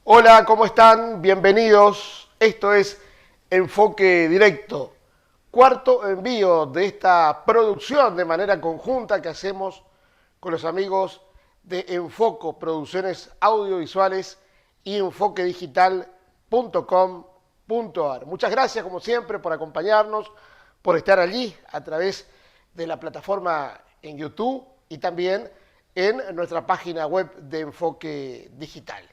Hola, ¿cómo están? Bienvenidos. Esto es Enfoque Directo, cuarto envío de esta producción de manera conjunta que hacemos con los amigos de Enfoco Producciones Audiovisuales y enfoquedigital.com.ar. Muchas gracias, como siempre, por acompañarnos, por estar allí a través de la plataforma en YouTube y también en nuestra página web de Enfoque Digital.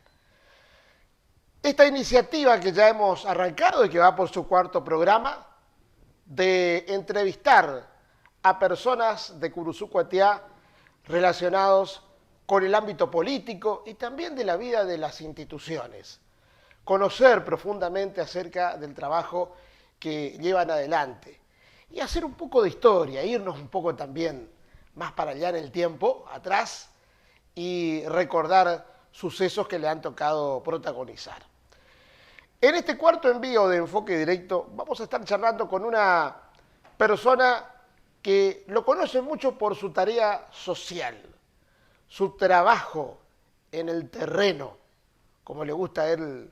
Esta iniciativa que ya hemos arrancado y que va por su cuarto programa, de entrevistar a personas de Curuçu relacionados con el ámbito político y también de la vida de las instituciones. Conocer profundamente acerca del trabajo que llevan adelante y hacer un poco de historia, irnos un poco también más para allá en el tiempo, atrás, y recordar sucesos que le han tocado protagonizar. En este cuarto envío de Enfoque Directo vamos a estar charlando con una persona que lo conoce mucho por su tarea social, su trabajo en el terreno, como le gusta a él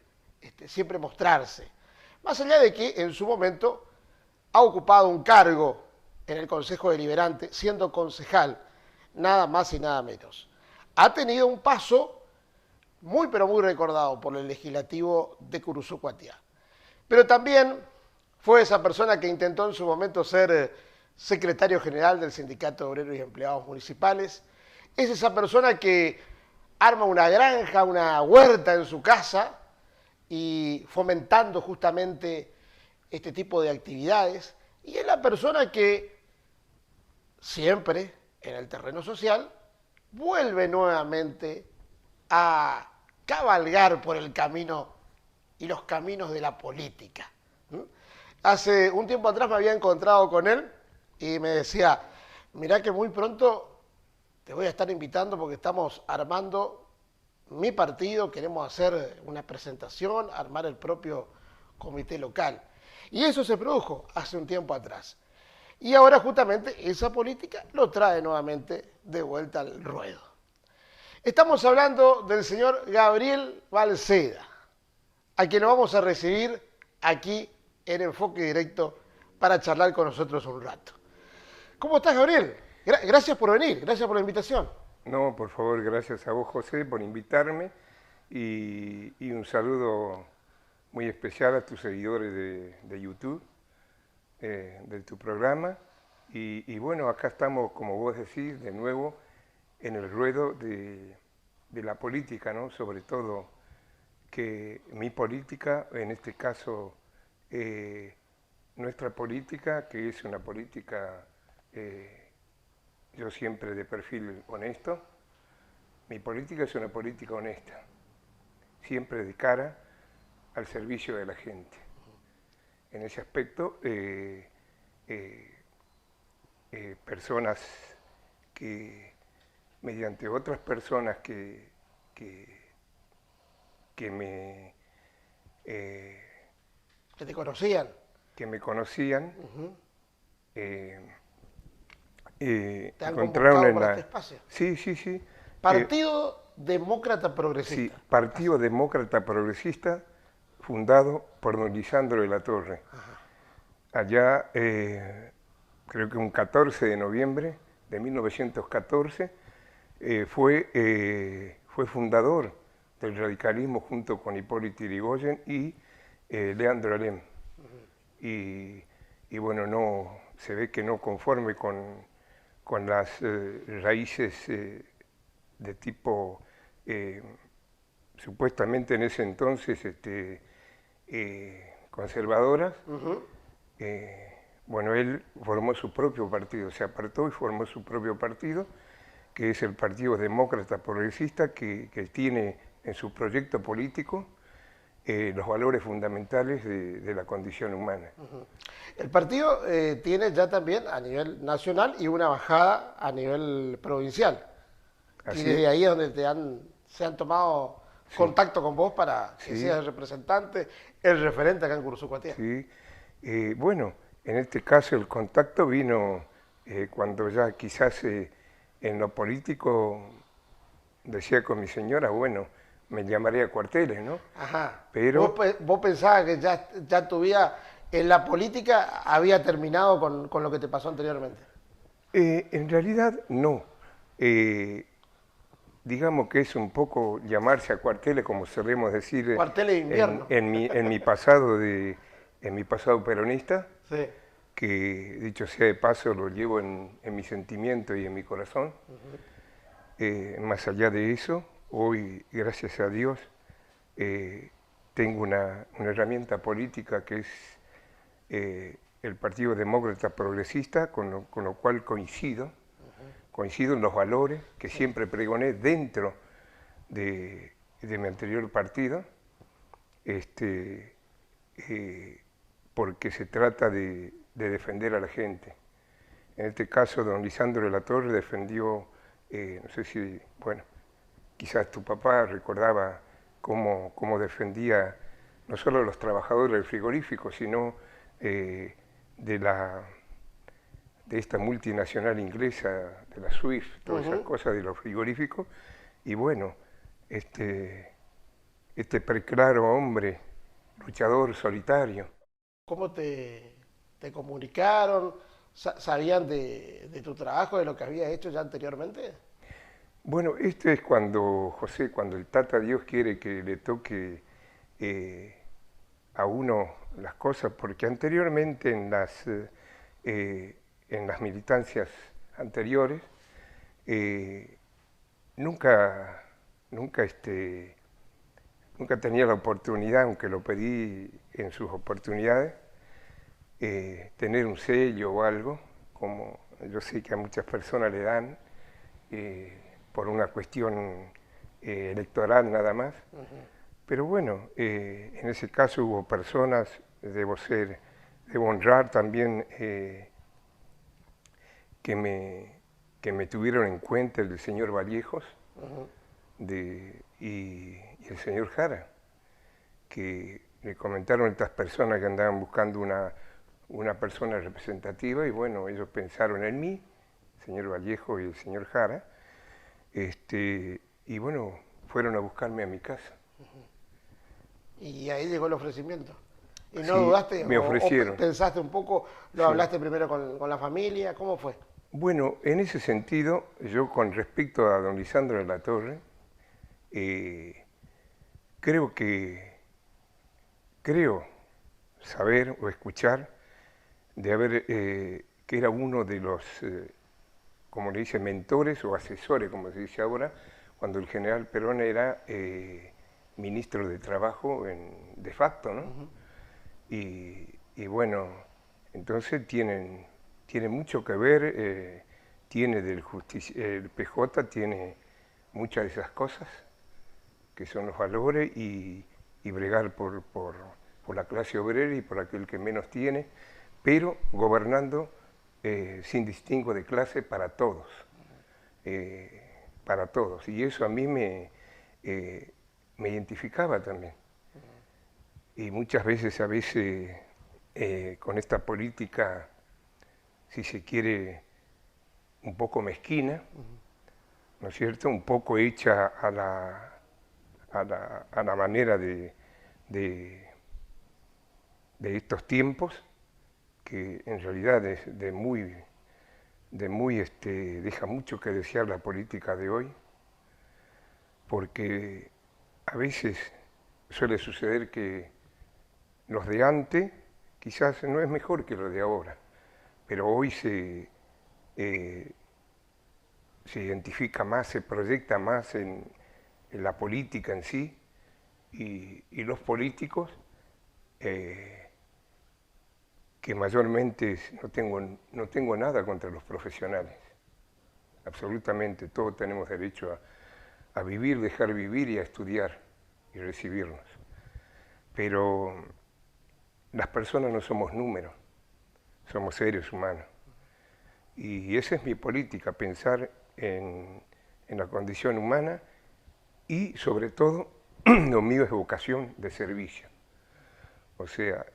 siempre mostrarse. Más allá de que en su momento ha ocupado un cargo en el Consejo Deliberante, siendo concejal, nada más y nada menos. Ha tenido un paso muy pero muy recordado por el legislativo de Curuçu. Pero también fue esa persona que intentó en su momento ser secretario general del Sindicato de Obreros y Empleados Municipales. Es esa persona que arma una granja, una huerta en su casa y fomentando justamente este tipo de actividades. Y es la persona que siempre en el terreno social vuelve nuevamente a cabalgar por el camino y los caminos de la política. Hace un tiempo atrás me había encontrado con él y me decía, mirá que muy pronto te voy a estar invitando porque estamos armando mi partido, queremos hacer una presentación, armar el propio comité local. Y eso se produjo hace un tiempo atrás. Y ahora justamente esa política lo trae nuevamente de vuelta al ruedo. Estamos hablando del señor Gabriel Balseda, a quien lo vamos a recibir aquí en Enfoque Directo para charlar con nosotros un rato. ¿Cómo estás, Gabriel? Gracias por venir, gracias por la invitación. No, por favor, gracias a vos, José, por invitarme y un saludo muy especial a tus seguidores de YouTube, de tu programa. Y bueno, acá estamos, como vos decís, de nuevo en el ruedo de la política, ¿no? Sobre todo que mi política, en este caso nuestra política, que es una política, yo siempre de perfil honesto, mi política es una política honesta, siempre de cara al servicio de la gente. En ese aspecto, personas que mediante otras personas que me... ¿Que te conocían? Que me conocían, ¿Te han encontraron convocado en para la... este espacio? Sí, sí, sí. Partido Demócrata Sí, Progresista. Partido Demócrata Progresista, fundado por don Lisandro de la Torre. Allá, creo que un 14 de noviembre de 1914, fue fundador del radicalismo junto con Hipólito Yrigoyen y Leandro Alem. Y bueno, no, se ve que no conforme con las raíces de tipo, supuestamente en ese entonces, conservadoras. Bueno, él formó su propio partido, se apartó y formó su propio partido, que es el Partido Demócrata Progresista, que tiene en su proyecto político los valores fundamentales de la condición humana. El partido tiene ya también a nivel nacional y una bajada a nivel provincial. Así Y desde es. ahí es donde se han tomado contacto con vos para que Sí. seas el representante, el referente acá en Curuçu. Sí. Bueno, en este caso el contacto vino cuando ya quizás en lo político decía con mi señora, bueno, me llamaré a cuarteles, ¿no? Ajá. Pero ¿Vos pensabas que ya tu vida en la política había terminado con lo que te pasó anteriormente? en realidad no. Eh, digamos que es un poco llamarse a cuarteles, como solemos decir Cuarteles de invierno. en mi pasado peronista, Sí. que dicho sea de paso lo llevo en mi sentimiento y en mi corazón. Más allá de eso, hoy, gracias a Dios, eh, tengo una herramienta política que es el Partido Demócrata Progresista, con lo cual coincido en los valores que siempre pregoné dentro de mi anterior partido, este, porque se trata de defender a la gente. En este caso, don Lisandro de la Torre defendió, no sé si, bueno, quizás tu papá recordaba cómo defendía no solo a los trabajadores del frigorífico, sino de esta multinacional inglesa, de la Swift, todas esas cosas de los frigoríficos. Y bueno, este preclaro hombre, luchador solitario. ¿Cómo te comunicaron? ¿Sabían de tu trabajo, de lo que habías hecho ya anteriormente? Bueno, esto es cuando, José, cuando el Tata Dios quiere que le toque a uno las cosas, porque anteriormente en las militancias anteriores, nunca, nunca, nunca tenía la oportunidad, aunque lo pedí en sus oportunidades, tener un sello o algo, como yo sé que a muchas personas le dan, por una cuestión electoral nada más. Pero bueno, en ese caso hubo personas, debo honrar también que me tuvieron en cuenta el señor Vallejos y el señor Jara, que le comentaron a estas personas que andaban buscando una persona representativa y bueno, ellos pensaron en mí, el señor Vallejo y el señor Jara, y bueno, fueron a buscarme a mi casa. Y ahí llegó el ofrecimiento. ¿Y no Sí, dudaste me ofrecieron. pensaste un poco, lo Sí. hablaste primero con la familia? ¿Cómo fue? Bueno, en ese sentido, yo con respecto a don Lisandro de la Torre, creo creo saber o escuchar que era uno de los, como le dice, mentores o asesores, como se dice ahora, cuando el general Perón era ministro de Trabajo de facto, ¿no? Y bueno, entonces tiene mucho que ver, el PJ tiene muchas de esas cosas, que son los valores, y bregar por la clase obrera y por aquel que menos tiene, pero gobernando sin distingo de clase para todos. Para todos. Y eso a mí me identificaba también. Y muchas veces, con esta política, si se quiere, un poco mezquina, ¿no es cierto? Un poco hecha a la manera de estos tiempos, que en realidad es deja mucho que desear la política de hoy, porque a veces suele suceder que los de antes quizás no es mejor que los de ahora, pero hoy se identifica más, se proyecta más en la política en sí, y los políticos, que mayormente no tengo nada contra los profesionales, absolutamente, todos tenemos derecho a vivir, dejar vivir y a estudiar y recibirnos. Pero las personas no somos números, somos seres humanos. Y esa es mi política, pensar en la condición humana y sobre todo lo mío es vocación de servicio. O sea,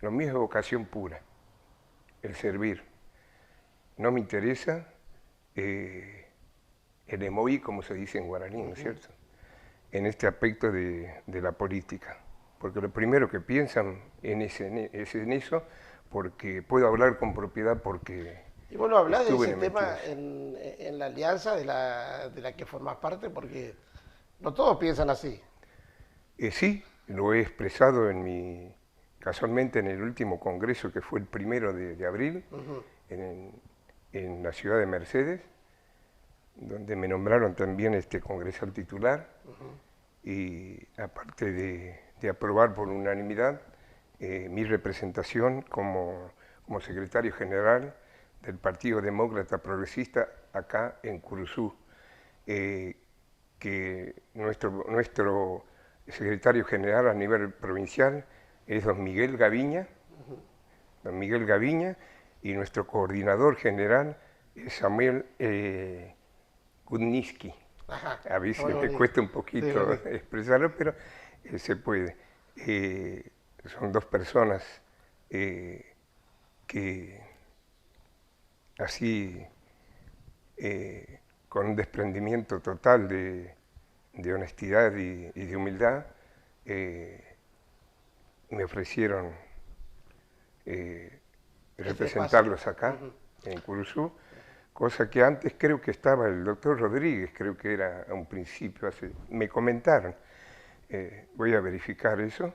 lo mío es vocación pura, el servir. No me interesa el emoí, como se dice en guaraní, ¿no es cierto? en este aspecto de la política. Porque lo primero que piensan es en eso, porque puedo hablar con propiedad porque Y bueno, hablar de estuve ese en el tema metido. en la alianza de la que formas parte, porque no todos piensan así. Sí, lo he expresado casualmente en el último congreso que fue el 1 de abril, Ujú. en, en la ciudad de Mercedes, donde me nombraron también congresal titular y aparte de aprobar por unanimidad mi representación como secretario general del Partido Demócrata Progresista acá en Curuzú, eh, que nuestro secretario general a nivel provincial es don Miguel Gaviña, y nuestro coordinador general es Samuel Kudniski. Ajá, A está muy veces me bonito. cuesta un Sí, poquito bonito. expresarlo, pero se puede. Eh, Son dos personas que así, con un desprendimiento total de honestidad y de humildad, eh, me ofrecieron Este espacio. representarlos acá, Ujú. en Curuzú, cosa que antes creo que estaba el doctor Rodríguez, creo que era a un principio, me comentaron, voy a verificar eso,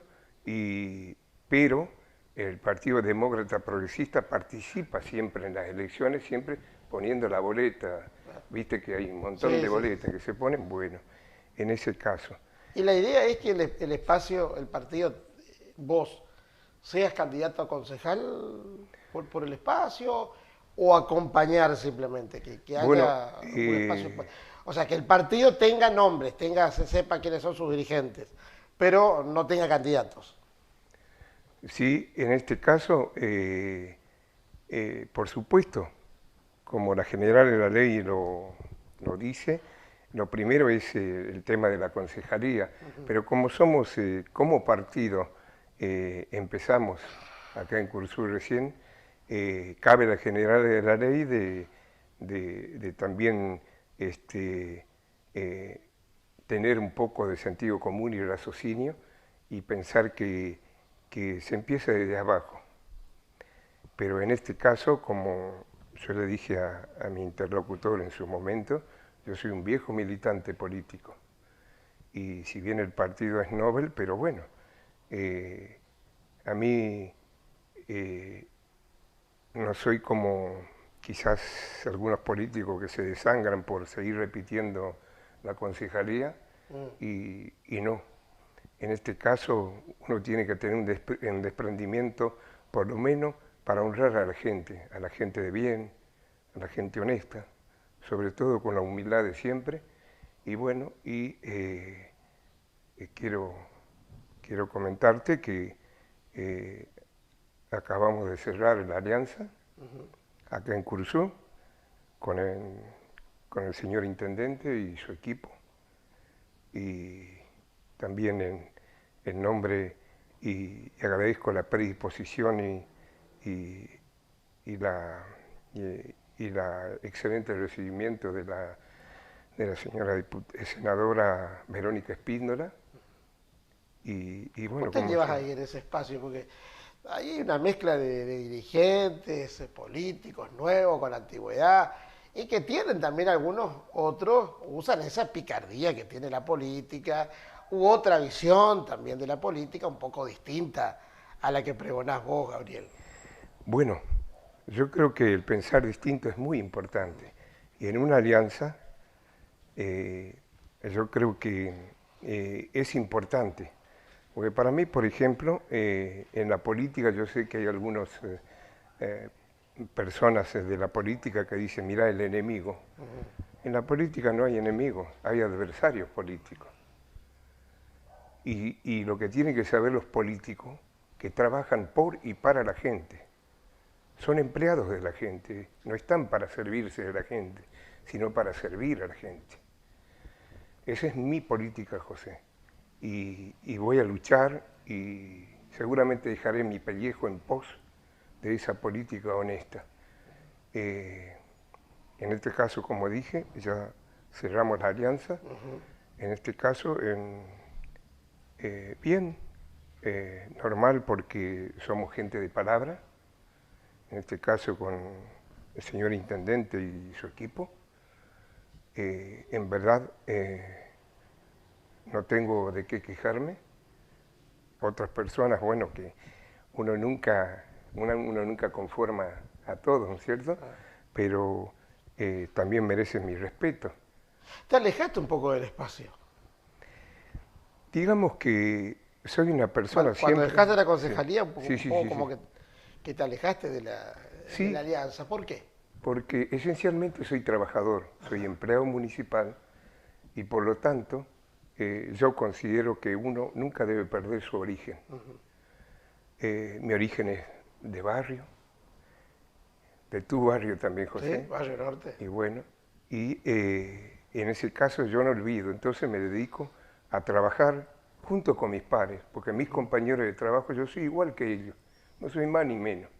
pero el Partido Demócrata Progresista participa siempre en las elecciones, siempre poniendo la boleta, viste que hay un montón Sí, de sí, sí, boletas sí. que se ponen, bueno, en ese caso. Y la idea es que el espacio, el partido, vos seas candidato a concejal por el espacio o acompañar simplemente, que Bueno, haya un espacio. O sea, que el partido tenga nombres, se sepa quiénes son sus dirigentes, pero no tenga candidatos. sí, en este caso, por supuesto, como la general de la ley lo dice, lo primero es el tema de la concejalía, pero como somos, como partido, empezamos acá en Cursur recién, cabe la general de la ley de también eh, tener un poco de sentido común y raciocinio y pensar que se empieza desde abajo. Pero en este caso, como yo le dije a mi interlocutor en su momento, yo soy un viejo militante político. Y si bien el partido es Nobel, pero bueno, eh, a mí eh, no soy como quizás algunos políticos que se desangran por seguir repitiendo la concejalía Mm. y no. En este caso uno tiene que tener un desprendimiento por lo menos para honrar a la gente de bien, a la gente honesta, sobre todo con la humildad de siempre. Y bueno, quiero, quiero comentarte que eh, acabamos de cerrar la alianza acá en Curzú con con el señor intendente y su equipo. Y también en nombre y agradezco la predisposición y, y la, y la excelente recibimiento de la señora senadora Verónica Espíndola. ¿Cómo Bueno, te como llevas se, ahí en ese espacio? Porque ahí hay una mezcla de dirigentes, políticos nuevos con antigüedad y que tienen también algunos otros, usan esa picardía que tiene la política u otra visión también de la política un poco distinta a la que pregonás vos, Gabriel. bueno, yo creo que el pensar distinto es muy importante. Y en una alianza, eh, yo creo que es importante. Porque para mí, por ejemplo, en la política yo sé que hay algunas eh, personas de la política que dicen, mira el enemigo. En la política no hay enemigos, hay adversarios políticos. Y lo que tienen que saber los políticos, que trabajan por y para la gente, son empleados de la gente, no están para servirse de la gente, sino para servir a la gente. Esa es mi política, José. Y voy a luchar y seguramente dejaré mi pellejo en pos de esa política honesta. En este caso, como dije, ya cerramos la alianza En este caso, bien, normal porque somos gente de palabra, en este caso con el señor intendente y su equipo. En verdad, no tengo de qué quejarme. Otras personas, bueno, que uno nunca conforma a todos, ¿no es cierto? Pero también merecen mi respeto. Te alejaste un poco del espacio. Digamos que soy una persona Cuando siempre... dejaste la Sí, concejalía, un poco, sí, sí, sí, como sí. que te alejaste de Sí, la alianza. ¿Por qué? porque esencialmente soy trabajador, soy empleado municipal y por lo tanto yo considero que uno nunca debe perder su origen. Mi origen es de barrio, de tu barrio también, ¿Sí? José, Valle Norte. y bueno, y en ese caso yo no olvido, entonces me dedico a trabajar junto con mis pares, porque mis compañeros de trabajo yo soy igual que ellos, no soy más ni menos.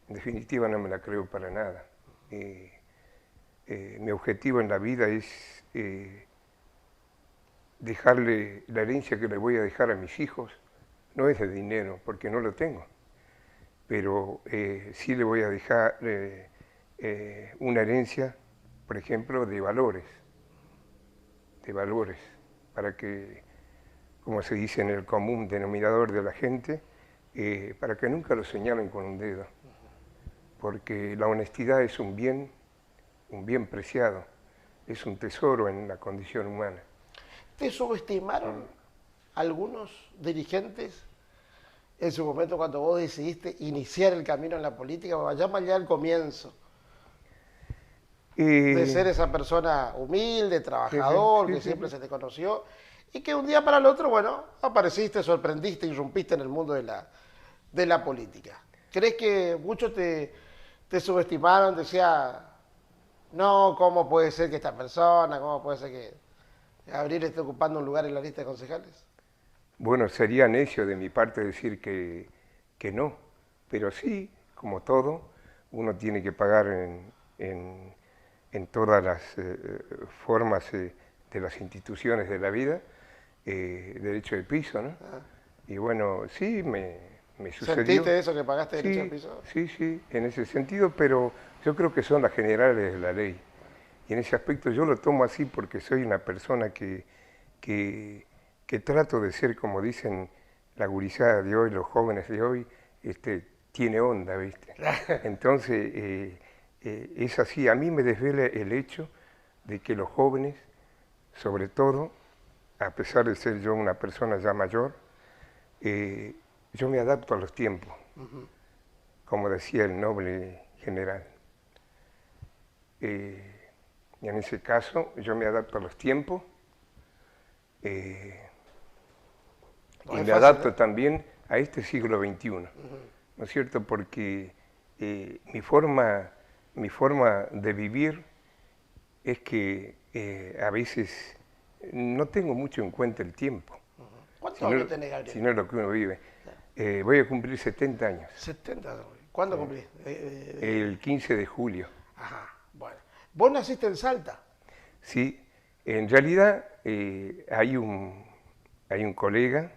En definitiva no me la creo para nada. Mi objetivo en la vida es dejarle la herencia que le voy a dejar a mis hijos. No es de dinero, porque no lo tengo, pero sí le voy a dejar una herencia, por ejemplo, de valores, para que, como se dice en el común denominador de la gente, para que nunca lo señalen con un dedo, porque la honestidad es un bien preciado, es un tesoro en la condición humana. ¿Te subestimaron algunos dirigentes en su momento cuando vos decidiste iniciar el camino en la política? Vayamos ya al comienzo, de ser Eh, esa persona humilde, sí, sí, trabajador, sí, que sí, siempre sí. se te conoció, y que un día para el otro, bueno, apareciste, sorprendiste, irrumpiste en el mundo de la política. ¿Crees que muchos te subestimaron? Decía, no, ¿cómo puede ser que esta persona, cómo puede ser que Gabriel esté ocupando un lugar en la lista de concejales? Bueno, sería necio de mi parte decir que no, pero sí, como todo, uno tiene que pagar en todas las formas de las instituciones de la vida, derecho de piso, ¿no? Ah, Y bueno, sí, me sucedió. ¿sentiste eso que pagaste derecho al Sí, piso? sí, sí, en ese sentido, pero yo creo que son las generales de la ley. Y en ese aspecto yo lo tomo así porque soy una persona que, que trato de ser, como dicen la gurizada de hoy, los jóvenes de hoy, tiene onda, ¿viste? Entonces, es así. A mí me desvela el hecho de que los jóvenes, sobre todo, a pesar de ser yo una persona ya mayor, yo me adapto a los tiempos, como decía el noble general. Y en ese caso, yo me adapto a los tiempos No y es me fácil, adapto ¿eh? también a este siglo XXI, ¿no es cierto? Porque mi forma de vivir es que a veces no tengo mucho en cuenta el tiempo, ¿Cuántos sino, años tenés, Gabriel? sino lo que uno vive. Voy a cumplir 70 años, 70. ¿Cuándo cumplís? el 15 de julio. Ajá, bueno. Vos naciste en Salta. Sí, en realidad hay un colega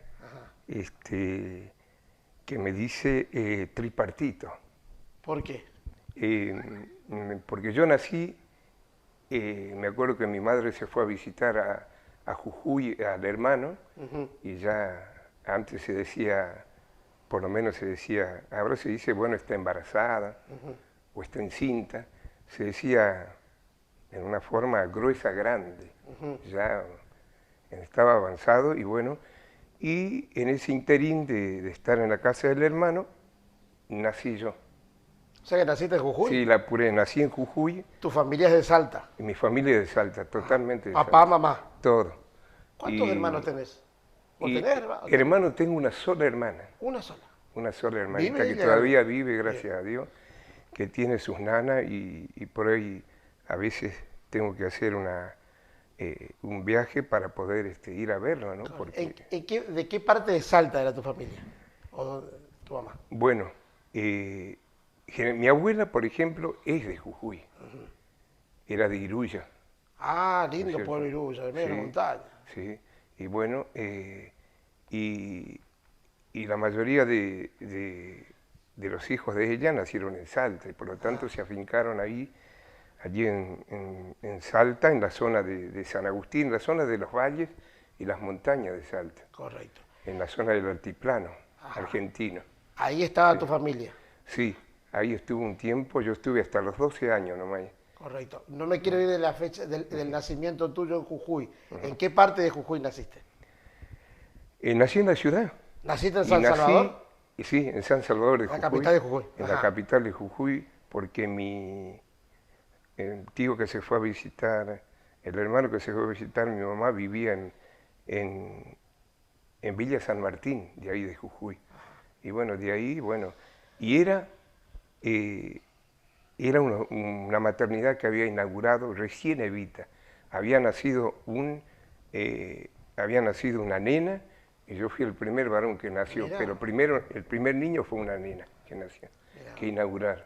que me dice tripartito, ¿Por qué? porque yo nací, me acuerdo que mi madre se fue a visitar a Jujuy al hermano y ya antes se decía, por lo menos se decía, ahora se dice, bueno, está embarazada o está encinta, se decía en una forma gruesa, grande, ya estaba avanzado y bueno, y en ese interín de estar en la casa del hermano, nací yo. O sea que naciste en Jujuy. Sí, la apuré, nací en Jujuy, Tu familia es de Salta. y mi familia es de Salta, totalmente de Papá, Salta, mamá. todo. ¿Cuántos hermanos Y, tenés? ¿Vos y tenés hermanos? hermano, tengo Una sola. una sola hermanita ¿Vive que ella, Gabriel? todavía vive, Bien. gracias a Dios, que tiene sus nanas y por ahí a veces tengo que hacer un viaje para poder ir a verla, ¿no? Porque, ¿De qué parte de Salta era tu familia? ¿O tu mamá? bueno, mi abuela, por ejemplo, es de Jujuy, era de Iruya. Ah, ¿no es lindo cierto? pueblo Iruya, de medio de la Sí, montaña. sí. Y bueno, y, y la mayoría de los hijos de ella nacieron en Salta y por lo tanto se afincaron ahí, allí en Salta, en la zona de San Agustín, la zona de los valles y las montañas de Salta, Correcto. en la zona del altiplano Ajá. argentino. Ahí estaba Sí, tu familia. sí, ahí estuve un tiempo, yo estuve hasta los 12 años nomás. Correcto. No me quiero ir de la fecha del nacimiento tuyo en Jujuy. ¿En qué parte de Jujuy naciste? Nací en la ciudad ¿Naciste en y San nací, Salvador? y sí, en San Salvador de La Jujuy, capital de Jujuy. en la Ajá. capital de Jujuy, porque el tío que se fue a visitar, el hermano que se fue a visitar mi mamá vivía en, en Villa San Martín, de ahí de Jujuy. Y bueno, de ahí, bueno, y eh, era una maternidad que había inaugurado recién Evita. Había nacido había nacido una nena y yo fui el primer varón que nació, Mirá, pero primero el primer niño fue una nena que nació, mirá. que inauguraron.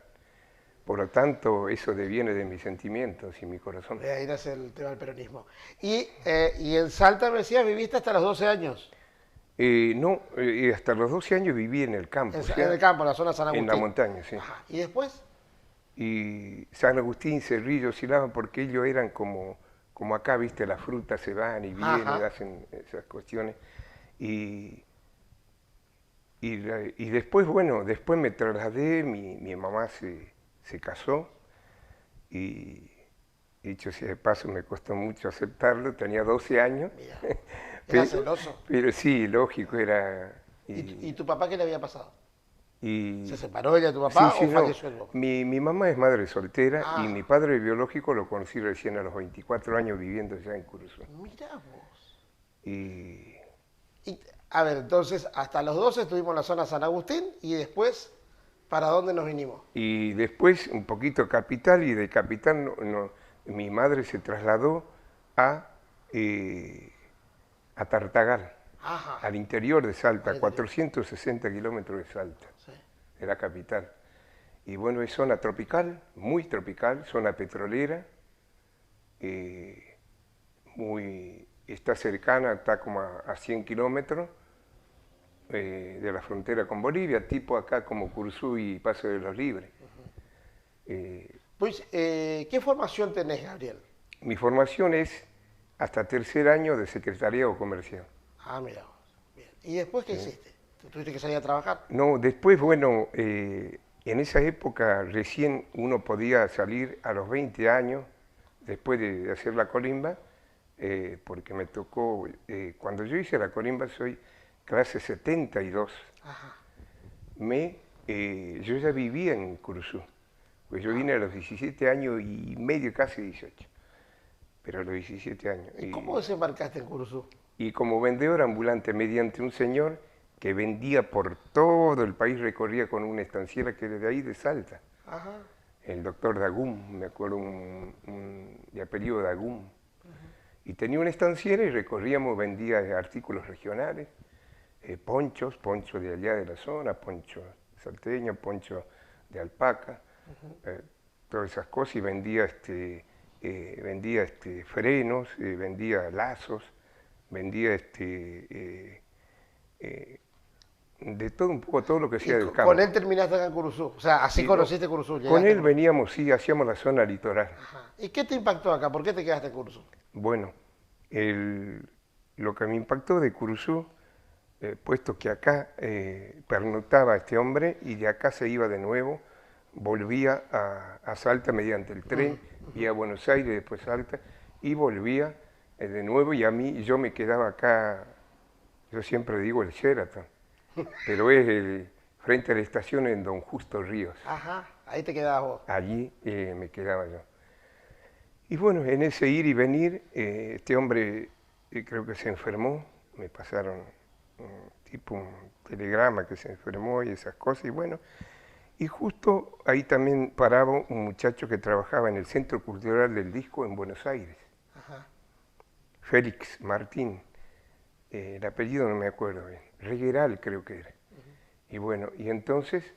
Por lo tanto, eso deviene de mis sentimientos y mi corazón. Ahí nace el tema del peronismo. Y en Salta, me decías, viviste hasta los 12 años. No, hasta los 12 años viví en el campo, o En sea, el campo, en la zona de San en la Agustín. montaña, sí. Ajá. ¿Y después? Y San Agustín, Cerrillo, Silava, porque ellos eran como acá, viste, las frutas se van y vienen, Ajá. hacen esas cuestiones. Y, y después, bueno, después me trasladé, mi mamá se casó y dicho sea de paso me costó mucho aceptarlo, tenía 12 años, Mira, era pero, celoso. pero sí, lógico, era... ¿Y tu papá qué le había pasado? ¿Se y separó ella de tu sí, papá sí, o no. falleció el papá? Mi mamá es madre soltera y mi Ah, padre biológico lo conocí recién a los 24 años viviendo ya en Curuzú. mira vos. Y, Y, a ver, entonces, hasta los 12 estuvimos en la zona San Agustín y después, ¿para dónde nos vinimos? y después un poquito capital y de capital mi madre se trasladó a, eh, a Tartagal, Ajá, al interior de Salta, al a interior. 460 kilómetros de Salta, Sí. de la capital. Y bueno, es zona tropical, muy tropical, zona petrolera, eh, está cercana, está como a 100 kilómetros de la frontera con Bolivia, tipo acá como Curzú y Paso de los Libres. Eh, Pues, ¿qué formación tenés, Gabriel? Mi formación es hasta tercer año de secretariado comercial. Ah, mira vos. Bien. ¿Y después qué ¿Sí? hiciste? ¿Tuviste que salir a trabajar? No, después, bueno, en esa época recién uno podía salir a los 20 años, después de hacer la colimba, porque me tocó, cuando yo hice la colimba soy clase 72, Ajá. yo ya vivía en Curuzú, pues yo vine a los 17 años y medio, casi 18, pero a los 17 años. ¿Y cómo desembarcaste en Curuzú? Y como vendedor ambulante mediante un señor que vendía por todo el país, recorría con una estanciera que era de ahí, de Salta. Ajá. El doctor Dagum, me acuerdo de apellido Dagum. Y tenía una estanciera y recorríamos, vendía artículos regionales, ponchos de allá de la zona, poncho salteño, poncho de alpaca, todas esas cosas, y vendía frenos, vendía lazos, vendía de todo un poco, todo lo que sea del Con campo. él terminaste acá en Curuzú. O sea, así Y conociste Curuzú. con Llegaste a él Curuzú. veníamos, sí, hacíamos la zona litoral. Ajá. ¿Y qué te impactó acá? ¿Por qué te quedaste en Curuzú? Bueno, lo que me impactó de Curuzú, puesto que acá pernoctaba este hombre y de acá se iba de nuevo, volvía a Salta mediante el tren, vía Buenos Aires, después Salta, y volvía de nuevo y yo me quedaba acá, yo siempre digo el Sheraton, pero es frente a la estación en Don Justo Ríos. Ajá. Ahí te quedabas vos. Allí me quedaba yo. Y bueno, en ese ir y venir, este hombre creo que se enfermó, me pasaron tipo un telegrama que se enfermó y esas cosas, y bueno, y justo ahí también paraba un muchacho que trabajaba en el Centro Cultural del Disco en Buenos Aires, Ajá. Félix Martín, el apellido no me acuerdo bien, Regueral creo que era. Y bueno, y entonces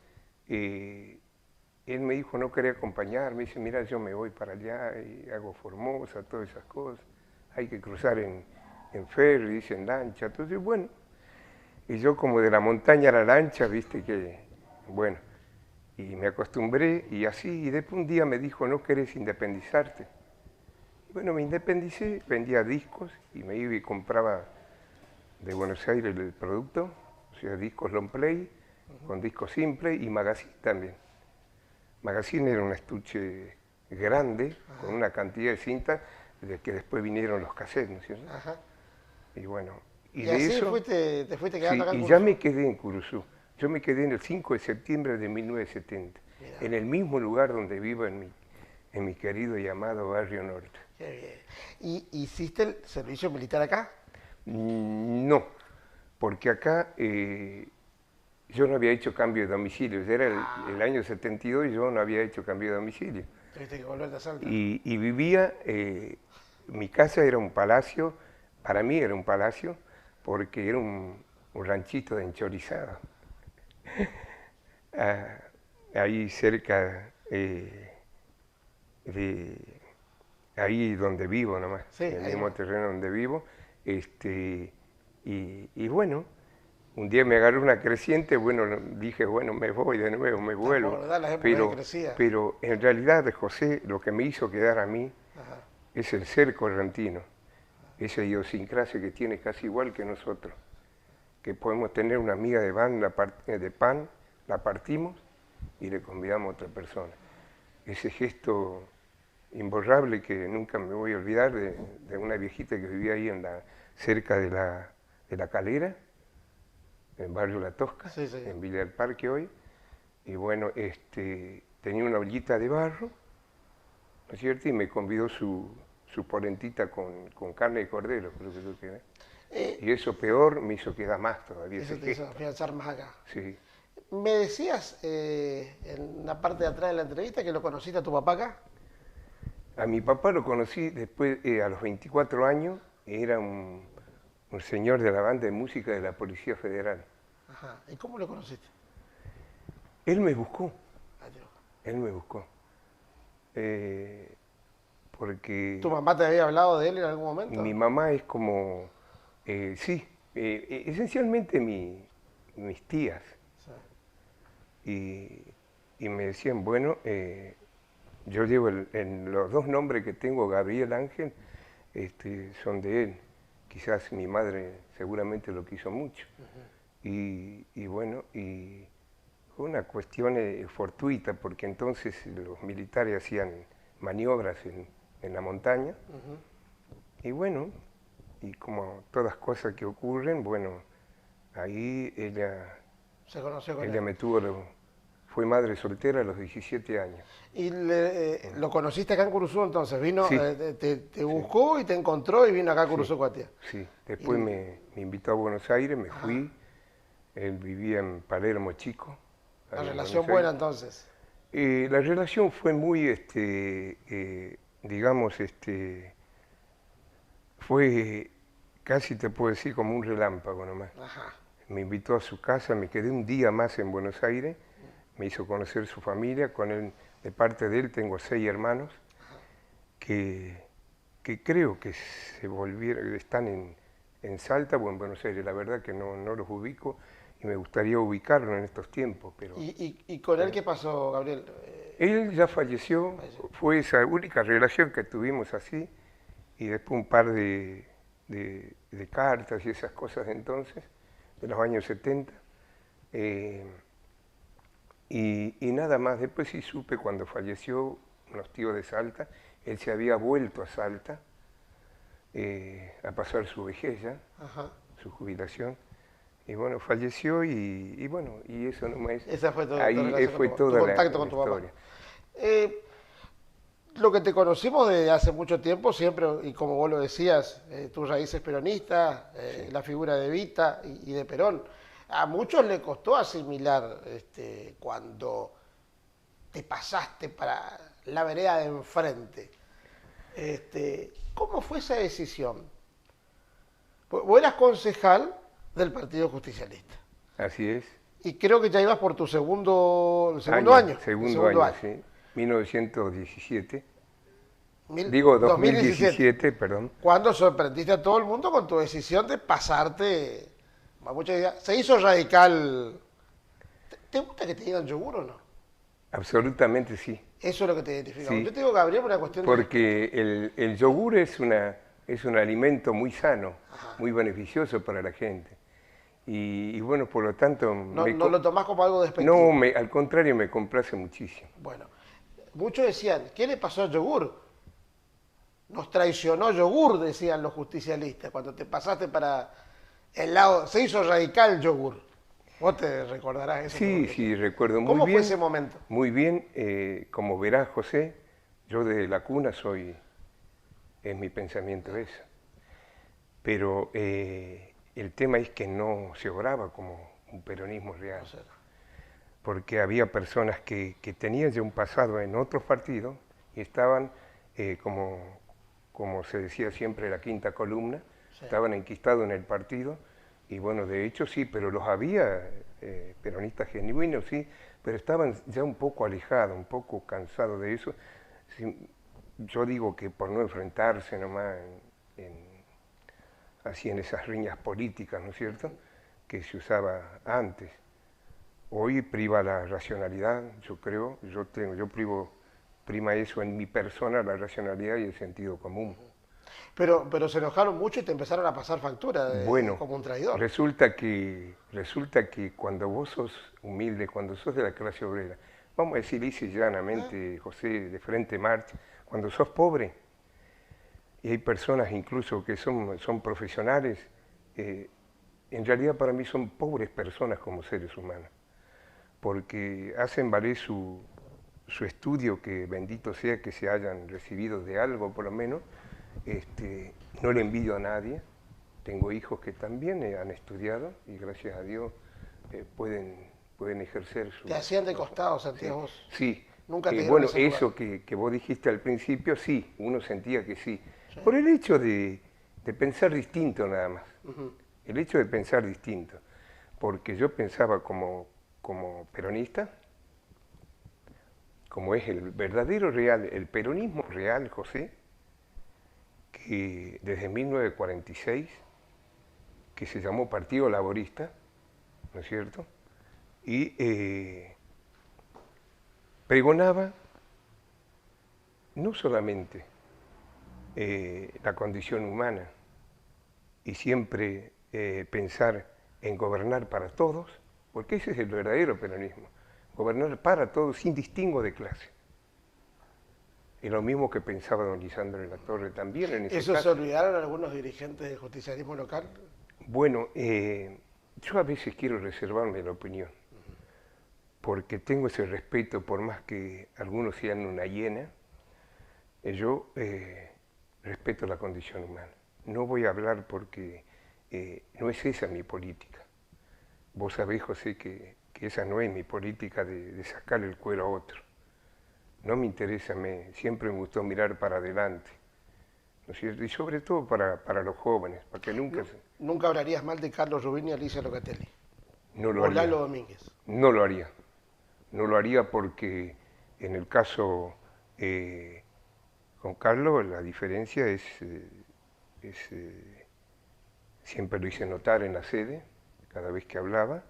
él me dijo, no quería acompañarme, dice, mira, yo me voy para allá y hago Formosa, todas esas cosas, hay que cruzar en ferry, dice, en lancha, entonces bueno, y yo como de la montaña a la lancha, viste que, bueno, y me acostumbré y así, y después un día me dijo, ¿no querés independizarte? Y bueno, me independicé, vendía discos y me iba y compraba de Buenos Aires el producto, o sea, discos long play, con discos simple y magazine también. Magazine era un estuche grande, con una cantidad de cintas, de que después vinieron los cassettes, ¿no es cierto? Ajá. Y bueno, y Y de así eso... te fuiste quedando Sí, acá en y ya Curuzú. me quedé en Curuzú. Yo me quedé en el 5 de septiembre de 1970, Mirá. en el mismo lugar donde vivo, en mi querido y amado Barrio Norte. Qué bien. ¿Y hiciste el servicio militar acá? No, porque acá yo no había hecho cambio de domicilio. Ya era el año 72 y yo no había hecho cambio de domicilio. Tuviste que volverte a Salta. Y vivía, mi casa era un palacio, para mí era un palacio, porque era un ranchito de enchorizado. Ahí cerca de ahí donde vivo nomás, Sí, en el ahí mismo va. terreno donde vivo, y bueno, un día me agarré una creciente, bueno, dije, bueno, me voy de nuevo, me ¿Te vuelvo, acordás las épocas que crecía? pero en realidad, José, lo que me hizo quedar a mí Ajá. es el ser correntino, esa idiosincrasia que tiene casi igual que nosotros, que podemos tener una miga de pan, la partimos y le convidamos a otra persona. Ese gesto imborrable que nunca me voy a olvidar de una viejita que vivía ahí cerca de la Calera, en el barrio La Tosca, Sí, sí. en Villa del Parque hoy, y bueno, tenía una ollita de barro, ¿no es cierto? Y me convidó su polentita con carne de cordero, creo que lo que era. Eh, Y eso peor me hizo quedar más todavía Eso ese te hizo gesto. afianzar más acá. Sí. Me decías en la parte de atrás de la entrevista que lo conociste a tu papá acá. A mi papá lo conocí después, a los 24 años, era un señor de la banda de música de la Policía Federal. Ajá. ¿Y cómo lo conociste? Él me buscó, Adiós. él me buscó. Porque ¿Tu mamá te había hablado de él en algún momento? mi mamá es como, sí, esencialmente mis tías. Sí. Y me decían, bueno, yo llevo en los dos nombres que tengo, Gabriel Ángel, son de él. Quizás mi madre seguramente lo quiso mucho. Y bueno, y fue una cuestión fortuita, porque entonces los militares hacían maniobras en la montaña. Y bueno, y como todas cosas que ocurren, bueno, ahí Se conoció con ella él. me tuvo, fue madre soltera a los 17 años. ¿Y lo conociste acá en Curuzú entonces? Vino, Sí, te buscó y te encontró y vino acá a Curuzú, Cuatia. sí. Después me invitó a Buenos Aires, me fui. Él vivía en Palermo Chico. La ahí en relación Buenos buena Aires. entonces. La relación fue muy, digamos, fue casi te puedo decir como un relámpago nomás. Ajá. Me invitó a su casa, me quedé un día más en Buenos Aires, me hizo conocer su familia, con él, de parte de él tengo 6 hermanos que creo que se volvieron, están en Salta o en Buenos Aires, la verdad que no los ubico y me gustaría ubicarlo en estos tiempos, pero... ¿Y con él qué pasó, Gabriel? Él ya falleció, fue esa única relación que tuvimos así, y después un par de cartas y esas cosas de entonces, de los años 70. Y nada más, después sí supe cuando falleció unos tíos de Salta, él se había vuelto a Salta a pasar su vejez ya, Ajá. su jubilación. Y bueno, falleció y bueno, y eso nomás. Esa fue tu Ahí relación fue tu toda contacto la con tu papá. historia. Lo que te conocimos desde hace mucho tiempo, siempre, y como vos lo decías, tus raíces peronistas, la figura de Evita y de Perón. A muchos le costó asimilar cuando te pasaste para la vereda de enfrente. ¿Cómo fue esa decisión? Vos eras concejal del Partido Justicialista. Así es. Y creo que ya ibas por tu el segundo año. El Segundo año, sí. 1917. Digo 2017. 2017, perdón. Cuando sorprendiste a todo el mundo con tu decisión de pasarte. Se hizo radical. ¿Te gusta que te digan yogur o no? Absolutamente sí. Eso es lo que te identifica. Sí, Yo te digo Gabriel por una cuestión de. porque el yogur es un alimento muy sano, muy beneficioso para la gente. Y bueno, por lo tanto... No lo tomás como algo despectivo. No, al contrario, me complace muchísimo. Bueno, muchos decían, ¿qué le pasó al yogur? Nos traicionó yogur, decían los justicialistas, cuando te pasaste para el lado, se hizo radical el yogur. Vos te recordarás eso. Sí, sí, recuerdo muy bien. ¿Cómo fue ese momento? Muy bien, como verás, José, yo desde la cuna es mi pensamiento eso. Pero el tema es que no se obraba como un peronismo real. Porque había personas que tenían ya un pasado en otros partidos y estaban, como se decía siempre, la quinta columna, estaban enquistados en el partido. Y bueno, de hecho sí, pero los había peronistas genuinos, sí, pero estaban ya un poco alejados, un poco cansados de eso. Sí, yo digo que por no enfrentarse nomás así en esas riñas políticas, ¿no es cierto?, que se usaba antes. Hoy priva la racionalidad, yo creo, prima eso en mi persona, la racionalidad y el sentido común. Pero se enojaron mucho y te empezaron a pasar factura como un traidor. Resulta que cuando vos sos humilde, cuando sos de la clase obrera, vamos a decir lisa y llanamente, José, de frente marcha, cuando sos pobre, y hay personas incluso que son profesionales, en realidad para mí son pobres personas como seres humanos, porque hacen valer su estudio, que bendito sea que se hayan recibido de algo por lo menos. No le envidio a nadie, tengo hijos que también han estudiado y gracias a Dios pueden ejercer su... Te hacían de costado, sentías vos. Sí. Nunca te dieron bueno, ese lugar. eso que vos dijiste al principio, sí, uno sentía que sí. Por el hecho de pensar distinto nada más. El hecho de pensar distinto. Porque yo pensaba como peronista, como es el verdadero real, el peronismo real, José, que desde 1946, que se llamó Partido Laborista, ¿no es cierto?, y pregonaba no solamente la condición humana y siempre pensar en gobernar para todos, porque ese es el verdadero peronismo, gobernar para todos sin distingo de clase. Es lo mismo que pensaba don Lisandro de la Torre también en ese ¿Eso caso. se olvidaron algunos dirigentes del justicialismo local? Bueno, yo a veces quiero reservarme la opinión, porque tengo ese respeto, por más que algunos sean una hiena, yo respeto la condición humana. No voy a hablar porque no es esa mi política. Vos sabés, José, que esa no es mi política de sacarle el cuero a otro. No me interesa, siempre me gustó mirar para adelante, ¿no es cierto? Y sobre todo para los jóvenes, para que nunca... Nunca hablarías mal de Carlos Rubín y Alicia Locatelli. No lo o haría. Lalo Domínguez. No lo haría. No lo haría porque en el caso con Carlos la diferencia siempre lo hice notar en la sede, cada vez que hablaba,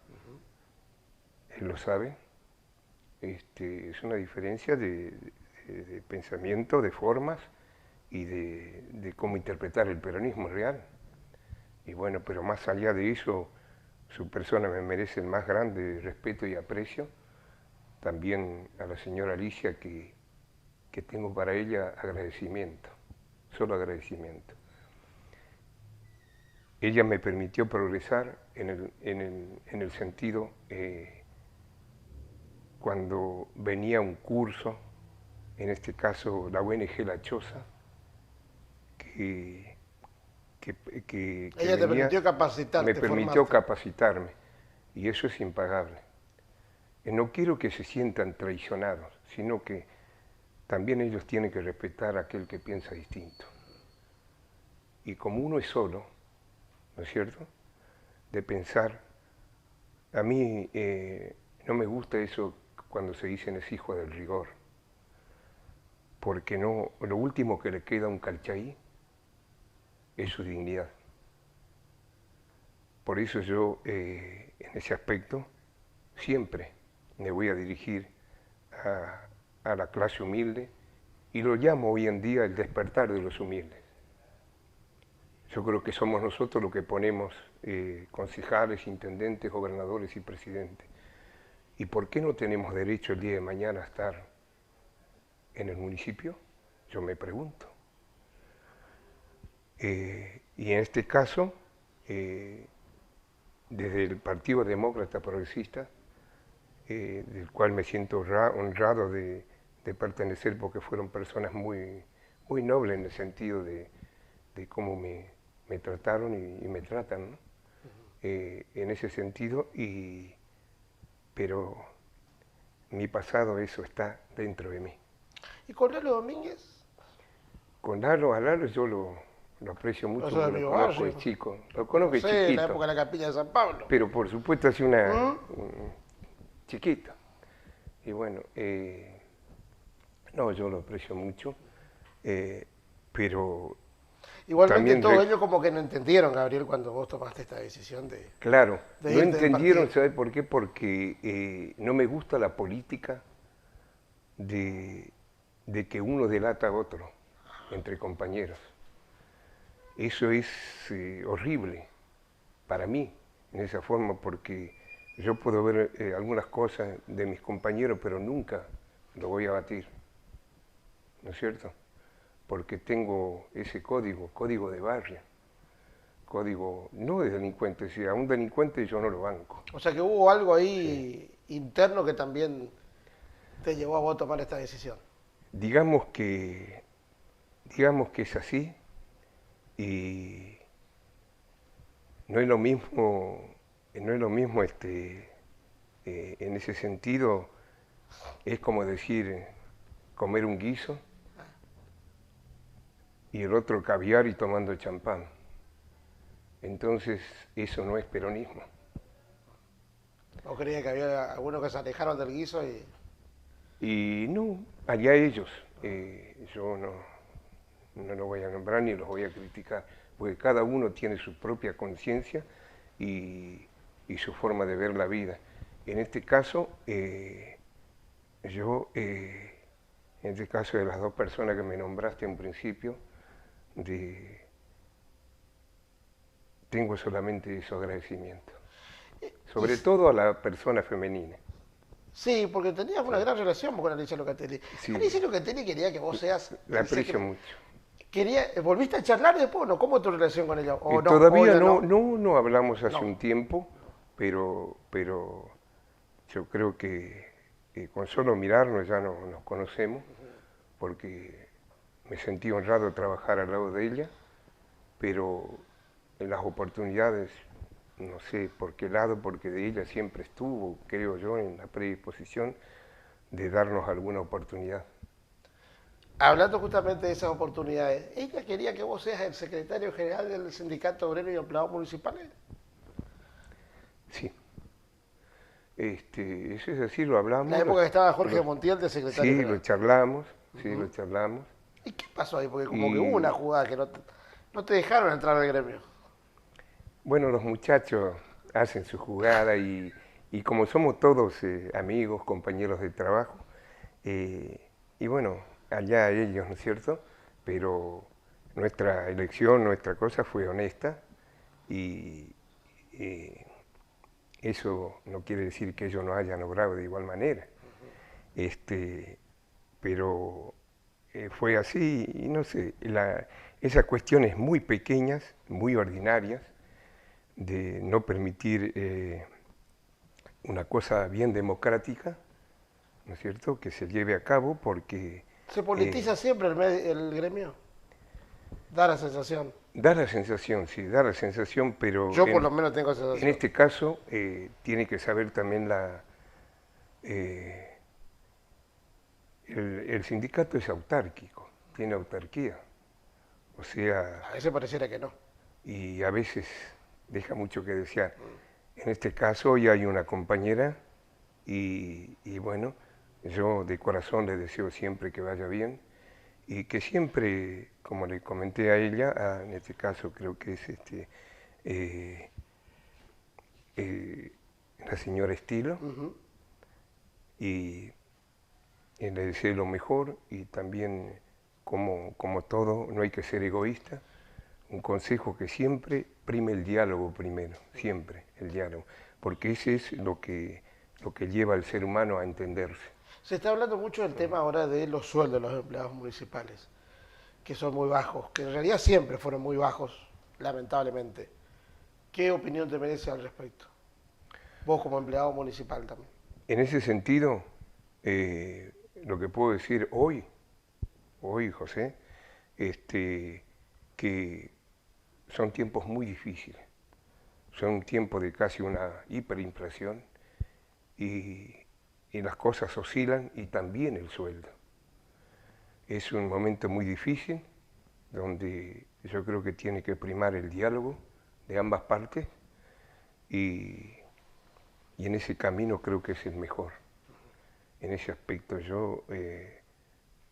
él lo sabe. Es una diferencia de pensamiento, de formas y de cómo interpretar el peronismo real. Y bueno, pero más allá de eso, su persona me merece el más grande respeto y aprecio. También a la señora Alicia, que tengo para ella agradecimiento, solo agradecimiento. Ella me permitió progresar en el sentido... cuando venía un curso, en este caso la ONG La Choza, que ella te permitió capacitarte, me permitió capacitarme, y eso es impagable. No quiero que se sientan traicionados, sino que también ellos tienen que respetar a aquel que piensa distinto. Y como uno es solo, ¿no es cierto?, de pensar A mí no me gusta eso cuando se dicen es hijo del rigor, porque no, lo último que le queda a un calchaí es su dignidad. Por eso yo, en ese aspecto, siempre me voy a dirigir a la clase humilde y lo llamo hoy en día el despertar de los humildes. Yo creo que somos nosotros los que ponemos concejales, intendentes, gobernadores y presidentes. ¿Y por qué no tenemos derecho el día de mañana a estar en el municipio? Yo me pregunto. Y en este caso, desde el Partido Demócrata Progresista, del cual me siento honrado de pertenecer porque fueron personas muy, muy nobles en el sentido de cómo me trataron y me tratan, ¿no? En ese sentido, pero mi pasado, eso está dentro de mí. ¿Y con Lalo Domínguez? Con Lalo, a Lalo yo lo aprecio mucho, Eso es lo mi conozco barrio. de chico, lo conozco de Sí, chiquito. en la época de la Capilla de San Pablo. Pero por supuesto así chiquito. Y bueno, no, yo lo aprecio mucho, pero Igualmente también todos ellos como que no entendieron, Gabriel, cuando vos tomaste esta decisión de... claro, de no irte del entendieron, partido. ¿sabes por qué? Porque no me gusta la política de que uno delata a otro entre compañeros. Eso es horrible para mí, en esa forma, porque yo puedo ver algunas cosas de mis compañeros, pero nunca lo voy a batir, ¿no es cierto? Porque tengo ese código de barrio, código no de delincuente, si a un delincuente yo no lo banco. O sea que hubo algo Sí. ahí interno que también te llevó a vos a tomar esta decisión. Digamos que, es así y no es lo mismo, en ese sentido, es como decir comer un guiso y el otro caviar y tomando champán. Entonces, eso no es peronismo. ¿O creía que había algunos que se alejaron del guiso y... Y no, allá ellos, yo no los voy a nombrar ni los voy a criticar, porque cada uno tiene su propia conciencia y su forma de ver la vida. En este caso, yo, en este caso de las dos personas que me nombraste en principio, tengo solamente esos agradecimientos. Sobre todo a la persona femenina. Sí, porque tenías una Sí. gran relación con Alicia Locatelli. Sí. Alicia Locatelli quería que vos seas... La aprecio mucho. ¿Volviste a charlar después o no? ¿Cómo es tu relación con ella? ¿O no? Todavía ¿O no hablamos hace No. un tiempo, pero yo creo que con solo mirarnos ya nos conocemos, porque me sentí honrado de trabajar al lado de ella, pero en las oportunidades, no sé por qué lado, porque de ella siempre estuvo, creo yo, en la predisposición de darnos alguna oportunidad. Hablando justamente de esas oportunidades, ¿ella quería que vos seas el secretario general del Sindicato Obrero y Empleados Municipales? Sí. Eso es así, lo hablamos. La época que estaba Jorge Montiel de secretario Sí, general. lo charlamos, sí, lo charlamos. ¿Y qué pasó ahí? Porque como que Y hubo una jugada que no te dejaron entrar al gremio. bueno, los muchachos hacen su jugada y como somos todos amigos, compañeros de trabajo, y bueno, allá ellos, ¿no es cierto? Pero nuestra elección, nuestra cosa fue honesta y eso no quiere decir que ellos no hayan obrado de igual manera. Pero fue así y no sé, esas cuestiones muy pequeñas, muy ordinarias, de no permitir una cosa bien democrática, ¿no es cierto?, que se lleve a cabo porque... ¿Se politiza siempre el gremio? Da la sensación. Da la sensación, sí, da la sensación, pero Yo por lo menos tengo esa en sensación. este caso tiene que saber también el sindicato es autárquico, tiene autarquía, o sea, A veces pareciera que no. y a veces deja mucho que desear. En este caso hoy hay una compañera y bueno, yo de corazón le deseo siempre que vaya bien y que siempre, como le comenté a ella, en este caso creo que es eh, la señora Estilo, Ujú. y le deseo lo mejor y también, como todo, no hay que ser egoísta. Un consejo que siempre prime el diálogo primero, siempre el diálogo, porque ese es lo que lleva al ser humano a entenderse. Se está hablando mucho del tema ahora de los sueldos de los empleados municipales, que son muy bajos, que en realidad siempre fueron muy bajos, lamentablemente. ¿Qué opinión te merece al respecto? Vos como empleado municipal también. En ese sentido, lo que puedo decir hoy, José, que son tiempos muy difíciles, son tiempos de casi una hiperinflación y, y las cosas oscilan y también el sueldo. Es un momento muy difícil donde yo creo que tiene que primar el diálogo de ambas partes y, y en ese camino creo que es el mejor. En ese aspecto yo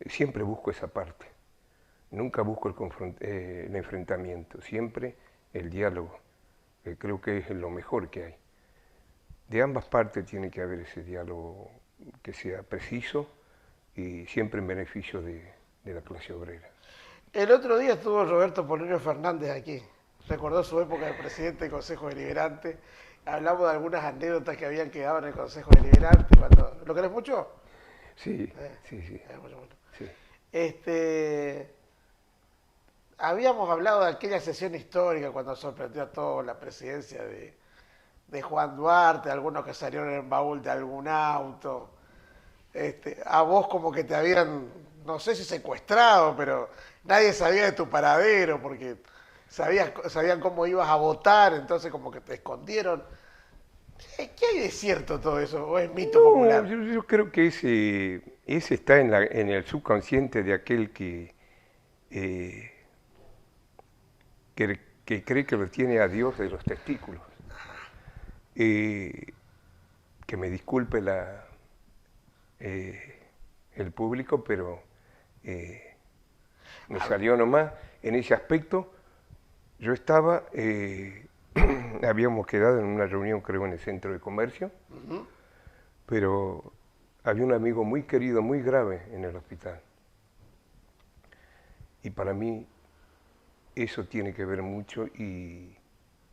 siempre busco esa parte, nunca busco el enfrentamiento, siempre el diálogo, que creo que es lo mejor que hay. De ambas partes tiene que haber ese diálogo que sea preciso y siempre en beneficio de la clase obrera. El otro día estuvo Roberto Polonio Fernández aquí. Recordó su época de presidente del Consejo Deliberante. Hablamos de algunas anécdotas que habían quedado en el Consejo Deliberante. ¿Lo querés mucho? Sí, Eh, sí, sí, mucho, mucho. sí. Este, habíamos hablado de aquella sesión histórica cuando sorprendió a todos la presidencia de Juan Duarte, algunos que salieron en el baúl de algún auto. A vos como que te habían, no sé si secuestrado, pero nadie sabía de tu paradero porque sabían cómo ibas a votar, entonces como que te escondieron. ¿Qué hay de cierto todo eso? ¿O es mito No, popular? yo creo que ese está en el subconsciente de aquel eh, que cree que lo tiene a Dios de los testículos. Eh, que me disculpe eh, el público, pero me salió nomás en ese aspecto. Yo estaba, habíamos quedado en una reunión creo en el centro de comercio, Ujú. pero había un amigo muy querido, muy grave en el hospital. Y para mí eso tiene que ver mucho y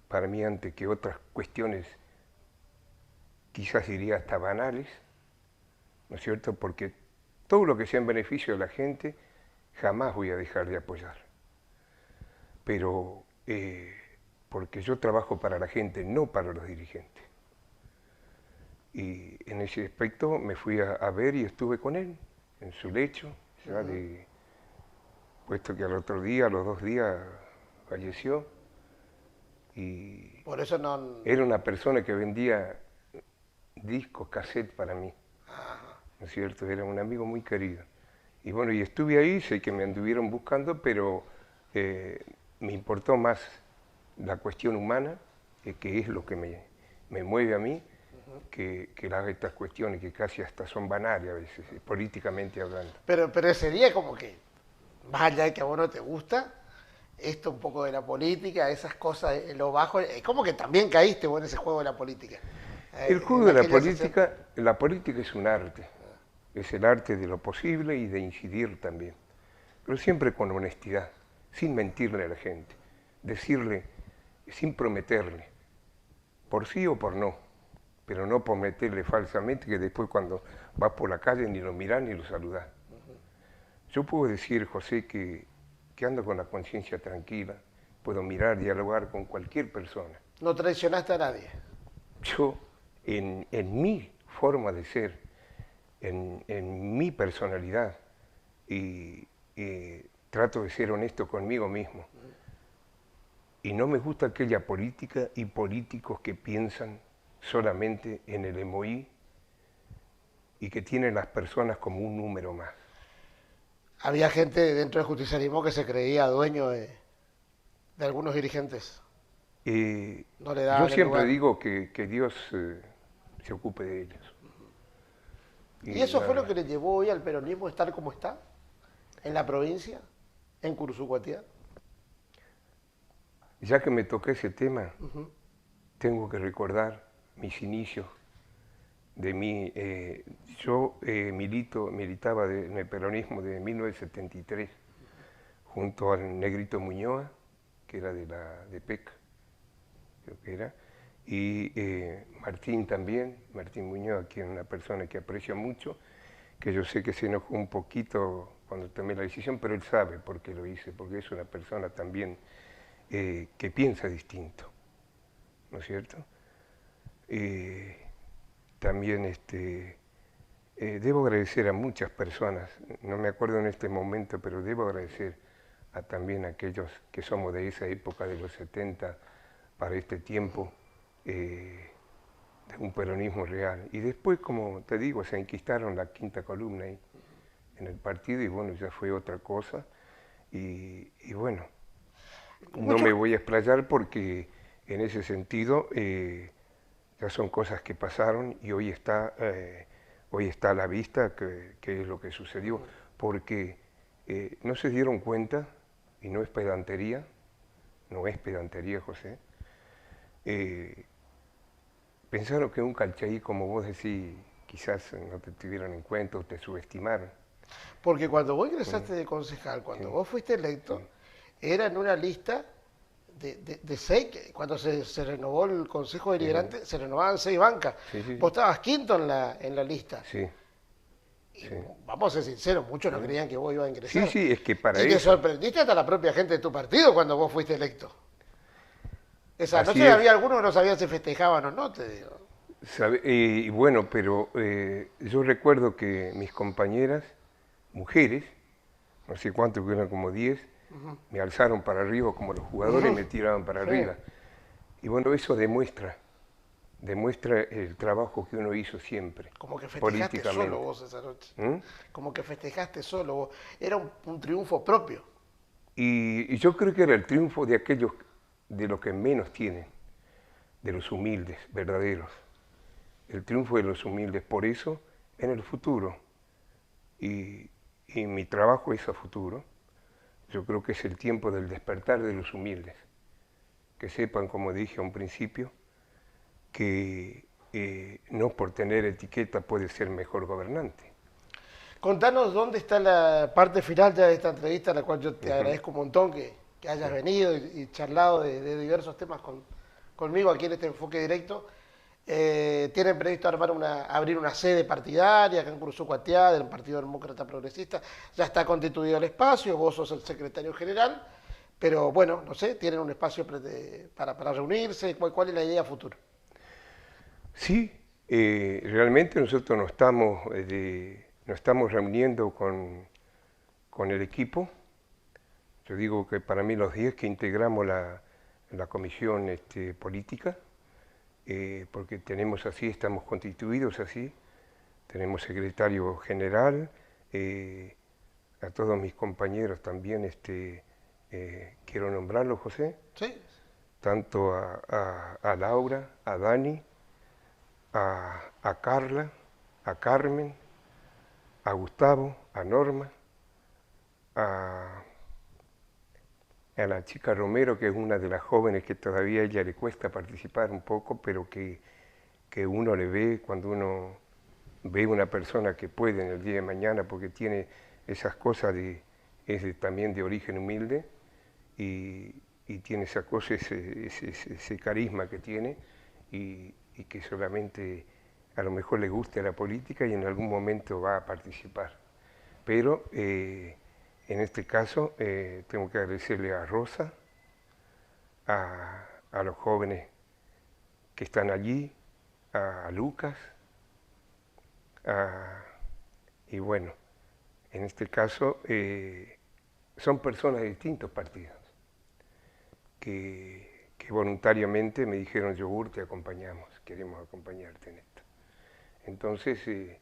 para mí antes que otras cuestiones, quizás diría hasta banales, ¿no es cierto? Porque todo lo que sea en beneficio de la gente, jamás voy a dejar de apoyar. Pero porque yo trabajo para la gente, no para los dirigentes. Y en ese aspecto me fui a ver y estuve con él, en su lecho, ya puesto que al otro día, a los 2 días, falleció. Y Por eso no... era una persona que vendía discos, cassette para mí, ¿no es cierto? Era un amigo muy querido. Y bueno, y estuve ahí, sé que me anduvieron buscando, pero me importó más la cuestión humana, que es lo que me mueve a mí, que estas cuestiones que casi hasta son banales a veces, políticamente hablando. Pero ese día como que, más allá de que a vos no te gusta, esto un poco de la política, esas cosas, lo bajo, como que también caíste vos en ese juego de la política. El juego En de aquella sesión. la política es un arte, es el arte de lo posible y de incidir también, pero siempre con honestidad, sin mentirle a la gente, decirle, sin prometerle, por sí o por no, pero no prometerle falsamente que después cuando vas por la calle ni lo mirás ni lo saludás. Yo puedo decir, José, que ando con la conciencia tranquila, puedo mirar, dialogar con cualquier persona. No traicionaste a nadie. Yo, en mi forma de ser, en mi personalidad, y trato de ser honesto conmigo mismo. Y no me gusta aquella política y políticos que piensan solamente en el emoí y que tienen las personas como un número más. Había gente dentro del justicialismo que se creía dueño de algunos dirigentes. No le Yo daban el siempre lugar. digo que Dios se ocupe de ellos. ¿Y Y eso fue nada lo más. que le llevó hoy al peronismo a estar como está? ¿En la provincia? ¿En Cursucuatiá? Ya que me toqué ese tema, Ujú. tengo que recordar mis inicios de mí. Yo militaba en el peronismo de 1973 junto al Negrito Muñoz, que era de PEC, creo que era, y Martín también, Martín Muñoz, que es una persona que aprecio mucho, que yo sé que se enojó un poquito cuando tomé la decisión, pero él sabe por qué lo hice, porque es una persona también que piensa distinto, ¿no es cierto? Eh, También debo agradecer a muchas personas, no me acuerdo en este momento, pero debo agradecer también a aquellos que somos de esa época de los 70 para este tiempo de un peronismo real. Y después, como te digo, se enquistaron la quinta columna ahí en el partido y bueno, ya fue otra cosa. Y bueno, no Muchos, me voy a explayar porque en ese sentido ya son cosas que pasaron y hoy está a la vista que es lo que sucedió, porque no se dieron cuenta, y no es pedantería, José, eh, pensaron que un calchaí, como vos decís, quizás no te tuvieron en cuenta o te subestimaron. porque cuando vos Mm, ingresaste de concejal, cuando sí, vos fuiste sí, electo, era en una lista de seis, cuando se renovó el Consejo ujú, Deliberante, se renovaban seis bancas. sí, sí, Vos sí, estabas quinto en la lista. sí, Y sí, vamos a ser sinceros, muchos no mm. creían que vos ibas a Sí, ingresar. sí, es que para Y te eso, sorprendiste hasta la propia gente de tu partido cuando vos fuiste electo. Esa así noche es. había algunos que no sabían si festejaban o no, te digo. Y bueno, pero yo recuerdo que mis compañeras, mujeres, no sé cuántos, que eran como 10, me alzaron para arriba como los jugadores y me tiraban para Sí. arriba. Y bueno, eso demuestra el trabajo que uno hizo siempre, Como que festejaste solo políticamente. vos esa noche. ¿Mm? Como que festejaste solo vos. Era un triunfo propio. Y yo creo que era el triunfo de aquellos de los que menos tienen, de los humildes, verdaderos. El triunfo de los humildes. Por eso, en el futuro, y, y mi trabajo es a futuro, yo creo que es el tiempo del despertar de los humildes. Que sepan, como dije a un principio, que no por tener etiqueta puede ser mejor gobernante. Contanos dónde está la parte final ya de esta entrevista, a la cual yo te Ujú, agradezco un montón que sí. hayas venido y charlado de diversos temas conmigo aquí en este enfoque directo. Tienen previsto abrir una sede partidaria acá en Cursucuatiá del Partido Demócrata Progresista. Ya está constituido el espacio, vos sos el secretario general, pero bueno, no sé, tienen un espacio para reunirse. ¿Cuál es la idea futura? Sí, realmente nosotros nos estamos reuniendo con el equipo. Yo digo que para mí los 10 que integramos la comisión política, porque tenemos así, estamos constituidos así, tenemos secretario general, eh, a todos mis compañeros también quiero nombrarlos, José, ¿Sí? tanto a Laura, a Dani, a Carla, a Carmen, a Gustavo, a Norma, a, a la chica Romero, que es una de las jóvenes que todavía a ella le cuesta participar un poco, pero que uno le ve cuando uno ve una persona que puede en el día de mañana, porque tiene esas cosas también de origen humilde y tiene esa cosa, ese carisma que tiene y que solamente a lo mejor le guste la política y en algún momento va a participar. Pero en este caso tengo que agradecerle a Rosa, a los jóvenes que están allí, a Lucas, a, y bueno, en este caso son personas de distintos partidos que voluntariamente me dijeron, Yogur, te acompañamos, queremos acompañarte en esto. Entonces eh,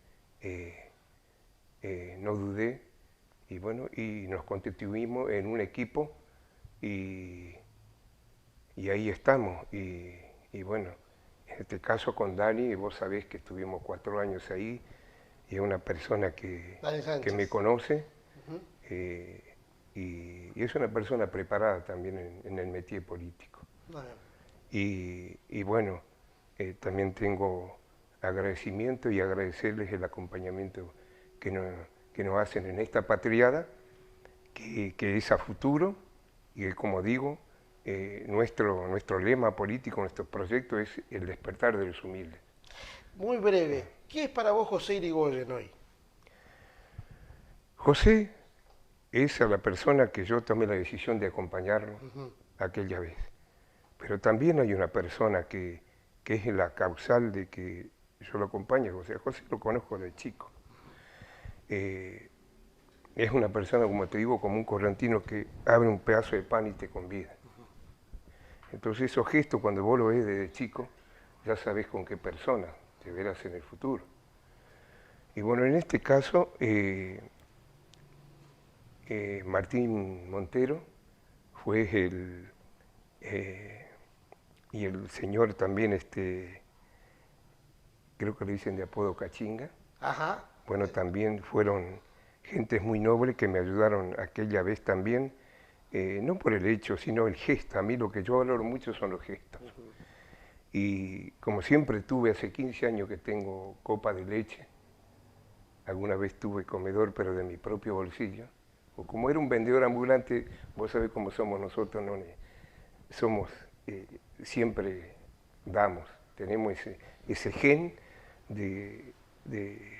no dudé y bueno, y nos constituimos en un equipo y, ahí estamos. Y bueno, en este caso con Dani, vos sabés que estuvimos 4 años ahí, y es una persona Dani que me Sánchez. conoce, Ujú. y es una persona preparada también en el métier político. Bueno, Y bueno, también tengo agradecimiento y agradecerles el acompañamiento que nos, que nos hacen en esta patriada, que es a futuro, y que, como digo, nuestro lema político, nuestro proyecto es el despertar de los humildes. muy breve, ¿qué es para vos José Irigoyen hoy? José es a la persona que yo tomé la decisión de acompañarlo Ujú. aquella vez, pero también hay una persona que es la causal de que yo lo acompañe. O sea, José lo conozco de chico. Eh, es una persona, como te digo, como un correntino que abre un pedazo de pan y te convida. Entonces esos gestos, cuando vos lo ves desde chico, ya sabés con qué persona te verás en el futuro. Y bueno, en este caso, Martín Montero fue eh, y el señor también, creo que le dicen de apodo Cachinga. Ajá. Bueno, también fueron gentes muy nobles que me ayudaron aquella vez también, no por el hecho, sino el gesto. A mí lo que yo valoro mucho son los gestos. Y como siempre tuve, hace 15 años que tengo copa de leche, alguna vez tuve comedor, pero de mi propio bolsillo. O como era un vendedor ambulante, vos sabés cómo somos nosotros, ¿no? Somos, siempre damos, tenemos ese gen de, de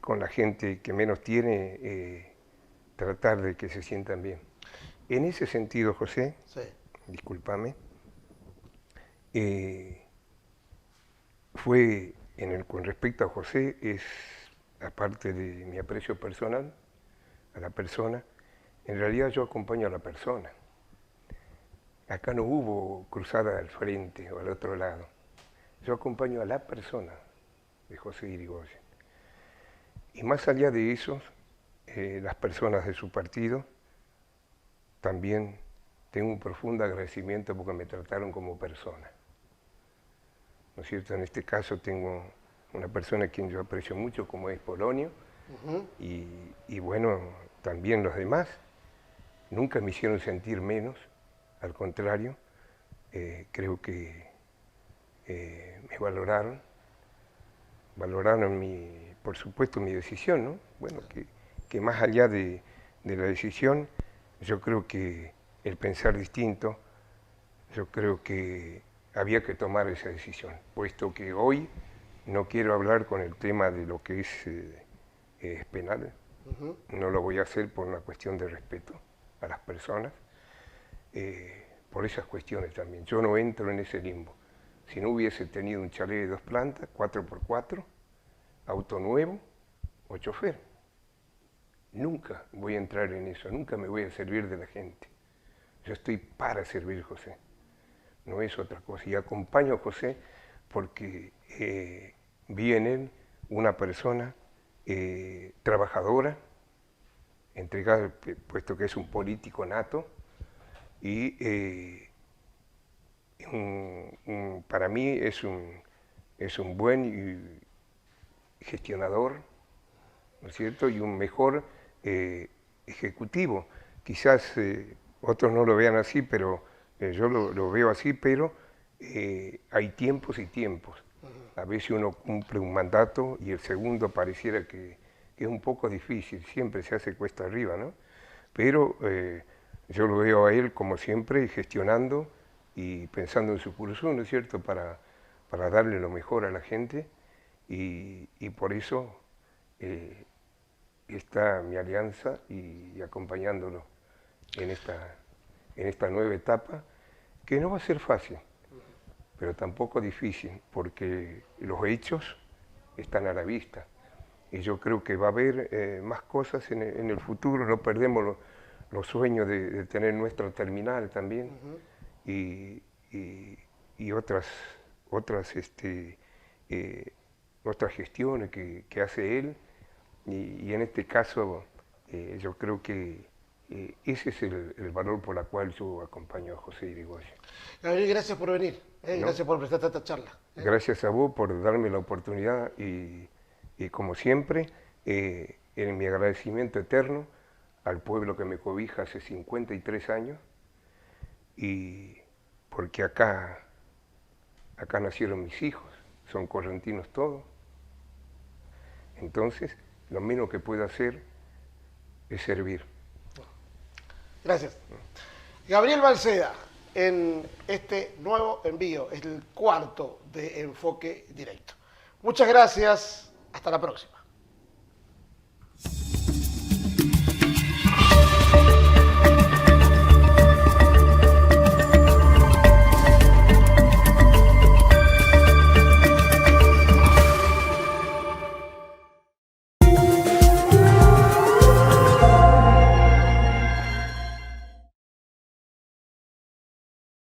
con la gente que menos tiene, tratar de que se sientan bien. En ese sentido, José, Sí. discúlpame, eh, fue con respecto a José, es aparte de mi aprecio personal a la persona, en realidad yo acompaño a la persona. Acá no hubo cruzada al frente o al otro lado. Yo acompaño a la persona de José Irigoyen. Y más allá de eso, las personas de su partido, también tengo un profundo agradecimiento porque me trataron como persona. ¿No es cierto? En este caso tengo una persona a quien yo aprecio mucho, como es Polonio, Ujú. y bueno, también los demás. Nunca me hicieron sentir menos, al contrario, creo que me valoraron por supuesto mi decisión, ¿no? Bueno, que más allá de la decisión, yo creo que el pensar distinto, yo creo que había que tomar esa decisión, puesto que hoy no quiero hablar con el tema de lo que es penal, Ujú. no lo voy a hacer por una cuestión de respeto a las personas, por esas cuestiones también. Yo no entro en ese limbo. Si no hubiese tenido un chalet de 2 plantas, 4x4, auto nuevo o chofer, nunca voy a entrar en eso, nunca me voy a servir de la gente. Yo estoy para servir a José, no es otra cosa. Y acompaño a José porque vi en él una persona trabajadora, entregada, puesto que es un político nato, y para mí es un buen gestionador, ¿no es cierto? Y un mejor ejecutivo. Quizás otros no lo vean así, pero yo lo veo así, pero hay tiempos y tiempos. A veces uno cumple un mandato y el segundo pareciera que es un poco difícil, siempre se hace cuesta arriba, ¿no? Pero yo lo veo a él, como siempre, gestionando y pensando en su curso, ¿no es cierto?, para darle lo mejor a la gente, y por eso está mi alianza y acompañándolo en esta nueva etapa, que no va a ser fácil, pero tampoco difícil, porque los hechos están a la vista. Y yo creo que va a haber más cosas en el futuro, no perdemos los sueños de tener nuestra terminal también, y, y- y otras, eh, otras gestiones que hace él, y en este caso yo creo que Ese es el valor por el cual yo acompaño a José Irigoyen. Gabriel, gracias por venir, ¿No? gracias por prestarte esta charla. Gracias a vos por darme la oportunidad y como siempre, en mi agradecimiento eterno al pueblo que me cobija hace 53 años, y porque acá nacieron mis hijos, son correntinos todos. Entonces, lo menos que puedo hacer es servir. Gracias. Gabriel Balseda, en este nuevo envío, es el cuarto de Enfoque Directo. Muchas gracias, hasta la próxima.